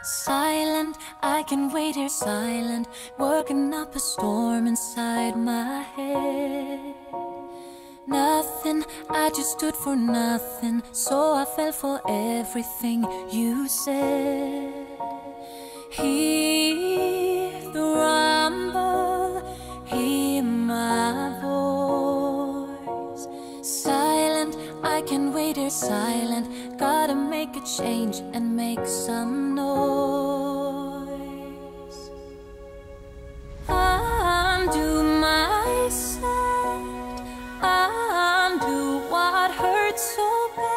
Silent, I can wait here silent, working up a storm inside my head. Nothing, I just stood for nothing, so I fell for everything you said. Hear the rumble, hear my voice. Silent, I can wait here silent, gotta make a change and make some noise. Undo my set, undo what hurts so bad.